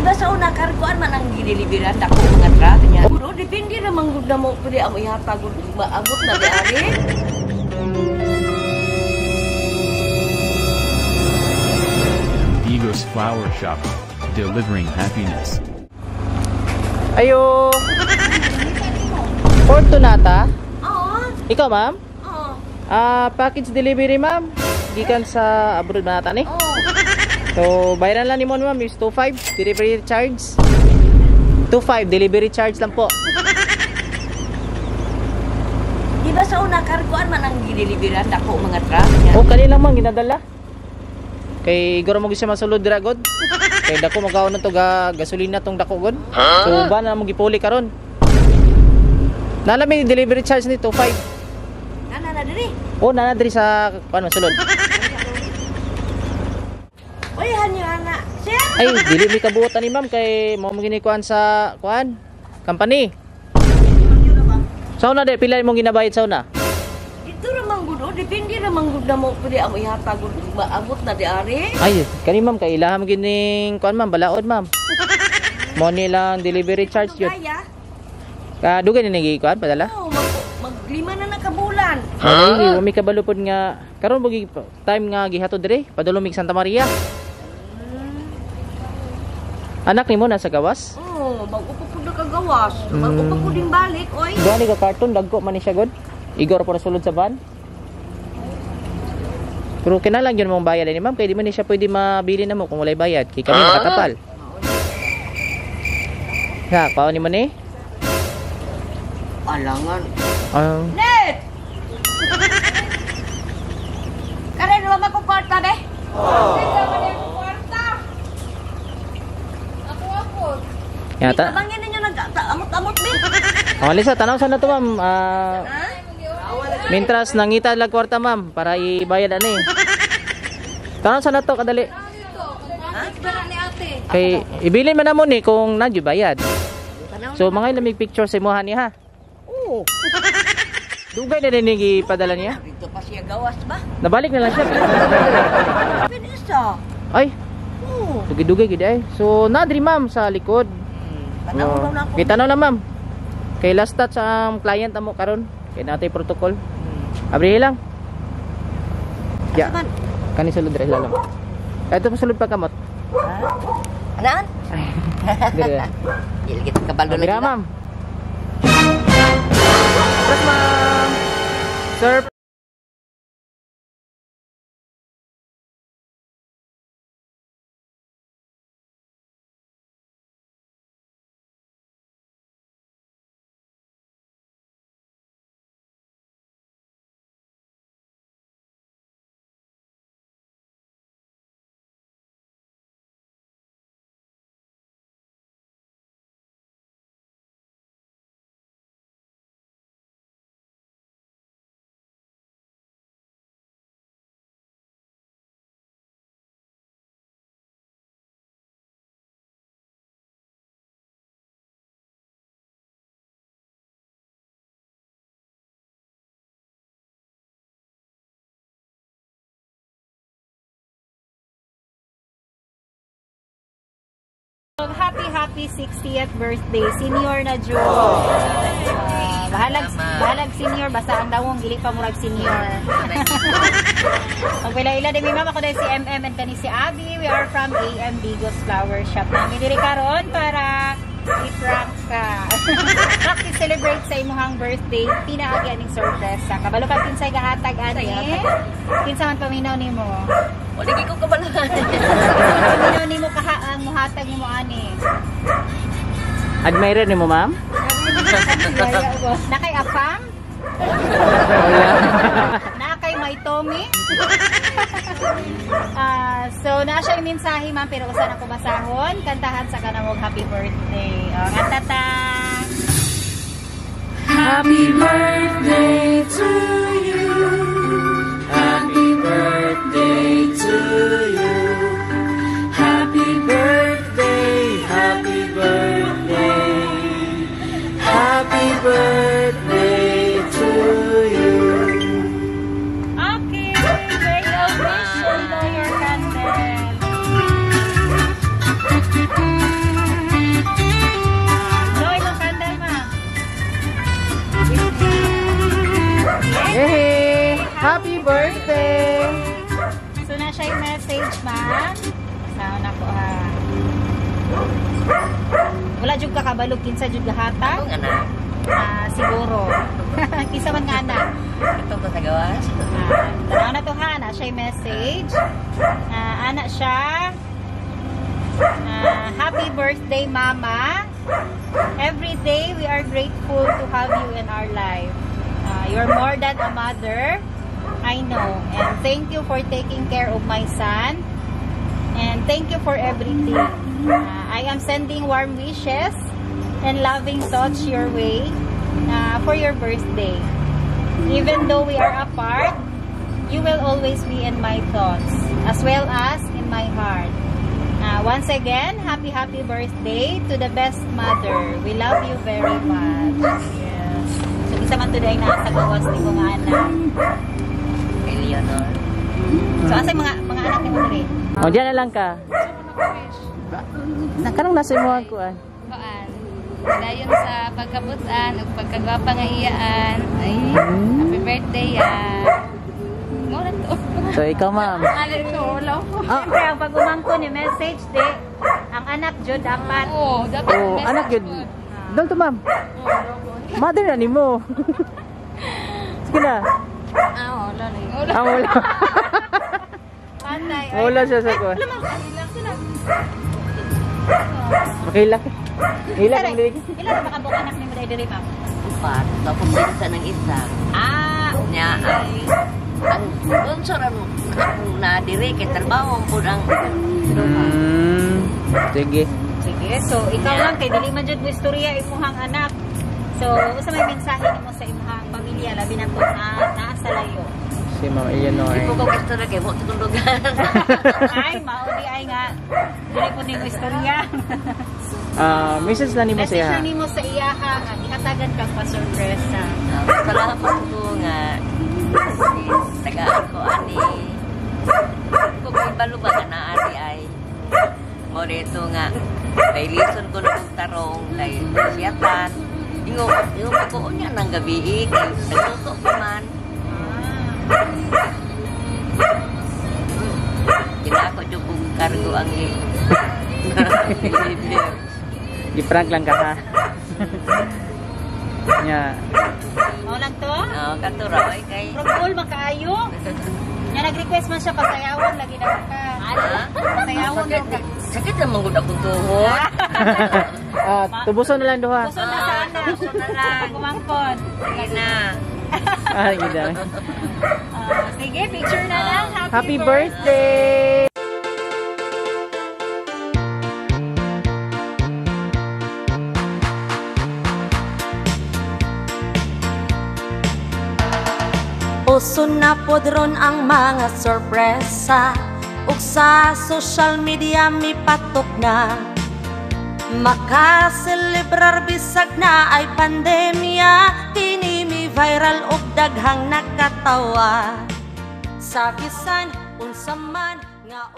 ba sa una kargoan man ang gideliveran dako mga truck nya. Guro depende ra man gud na mo pwede amo ihatag gud maabot na di ari. Digos Flower Shop, delivering happiness. Ayo. Fortunata? Oo. Ikaw, ma'am? Oo. Package delivery, ma'am. Gikan sa abroad na nata ni. Oo. So, bayaran lang ni mo, ma'am, is 2.5 delivery charge. 2.5 delivery charge lang po. Di ba sa una kargoan man ang gideliveran dako mga truck nya. O, kanila lang ginadala. Kay guro mo siya masulod dira god. Kay dako magaon na to gasolina tong dako god. So ba na mo gipuli karon. Nala may delivery charge nito 5. Nana na diri. O nana diri sa paano sulod. Oy hanyo ana. Sir. Ay dili mi kabuotan ni ma'am kay mo ginikuan sa kuan company. Sauna de pila mo ginabayad sauna? Ito ra man gud depende ra man gud na mo pwede amo ihatag gud maabot na di ari. Ay kani ma'am kay ilaham gining kuan ma'am balaod ma'am. Mo ni lang delivery charge yun. Kaya? Dugay ni nagi kuan padala? Oo, maglima na nakabulan. Ay, wami kabalupod nga karon mo time nga gihatod dire padulong Santa Maria. Anak nimo nasa gawas? Oo, bago pa po nakagawas. Bago pa po din balik, oy. Gani ka karton dagko man ni siya god. Igor pa sulod sa van. Pero kinalang yun mong bayad ni ma'am kay di man ni siya pwede mabili na mo kung walay bayad kay kami nakatapal. Ha, paano ni mo ni? Alangan. Net! Karen naman magkukorta de? Oo. Yata. Tabangin ninyo nag-amot-amot be. Lisa, tanaw sana to ma'am. Mintras nangita lag kwarta ma'am para ibayad ani. Tanaw sana to kadali. Kay ibili man na mo ni kung nagyo bayad. So mga ilamig picture sa imuha niya ha. Oo. Dugay na din ipadala niya. Dito pa siya gawas ba? Nabalik na lang siya. Pinisa. Ay, Oo. dugay-dugay gid ay. So nadri ma'am sa likod. Tanaw na ako. Kita na ma'am. Kay last touch ang client amo karon. Kay natay protocol. Abri lang. Ya. Kani sulod diri lang. Ito pa sulod pa kamot. Anaan? Dire. Dili kita kabalo Abri ma'am. Terus ma'am. Sir. Happy 60th birthday, senior na Jo. Bahalag senior, basta ang dawong dili pa murag senior. Pagpila-ila din mi mama ko dahil si MM and kani si Abby. We are from AM Digos Flower Shop. Nami diri karon para i-prank ka. Happy celebrate sa imong birthday. Pinaagi aning sorpresa. Kabalo pa kinsay gahatag ani. Kinsa man paminaw nimo? Wala gi ko kabalahan. Paminaw nimo ang muhatag nimo ani. Admirer nimo ma'am? Nakay apang? Nakay may Tommy? So na siya yung mensahe ma'am pero usan ako basahon. Kantahan sa kanamog happy birthday. Kantata. Happy birthday to you. Happy birthday to you. Happy birthday, happy birthday. Happy birthday to you. Okay, may wish and blow your candle. Saan ako ha? Wala jud ka kabalog kinsa jud gahata? Ang anak. Siguro. Kinsa man nga anak? Ito ko sa gawas. Tanaw na to ha, ana siya yung message. Ana siya. Happy birthday, Mama. Every day we are grateful to have you in our life. You're more than a mother, I know. And thank you for taking care of my son. And thank you for everything. I am sending warm wishes and loving thoughts your way for your birthday. Even though we are apart, you will always be in my thoughts as well as in my heart. Once again, happy birthday to the best mother. We love you very much. Yes. So, isa man today na sa gawas ni kong anak. Eleanor. So, asa yung mga anak ni mo rin? O, diyan na lang ka. Kanang nasa mo ang kuan? Kuan. Dayon sa pagkabutan ug pagkagwapa nga iyaan. Ay, happy birthday ya. Mo na to. So, ikaw, ma'am. Ano to? Wala ko. Siyempre, ang pag-umangko ni message, ang anak jud dapat. Oo, dapat Oh, message anak yun. ko. Doon to, ma'am. Mother na ni mo. Sige na. Wala na yun. Ah, wala. Patay. Wala siya sa kuan. Makilak. Hilak ang dilig. Ilan na makabuk anak ni mo diri, ma'am? 4. Tapos minsan ng isa. Nya ay ang sponsor ang nadiri kay trabaho po ang Sige. Sige, so ikaw lang kay dili man jud mo istorya imong anak. So, usa may mensahe nimo sa imong pamilya labi na kung naa sa layo. Si Ma'am Eleanor. Ipo ko gusto na kay mo tukundugan. Ay, mauli ay nga. Dili po nimo istorya. Message na ni mo Message siya. na nimo sa iyaha nga gihatagan kang pa-surpresa. Salamat ko nga tagaan ko ani ko kay baluba nga na ani ay mo dito nga kay lison ko ng tarong kay siyatan ingo ko unya nang gabi kay nagluto pa man kinako jud kong kargo ang I-prank lang ka ha. Nya. Mao lang to? katuraw ay kay Progol makaayo. Nya nag-request man siya pasayawan lagi na ka. Pasayawan daw ka. sakit naman gud akong tuhod. Tubuson na lang duha. Gusto na sana. Gusto na lang. Kumangkon. Sige na. Gida. Sige, picture na lang. Happy birthday! Uso na podron ang mga sorpresa ug sa social media mi patok na makaselebrar bisag na ay pandemya kini mi viral ug daghang nakatawa sa bisan unsa man nga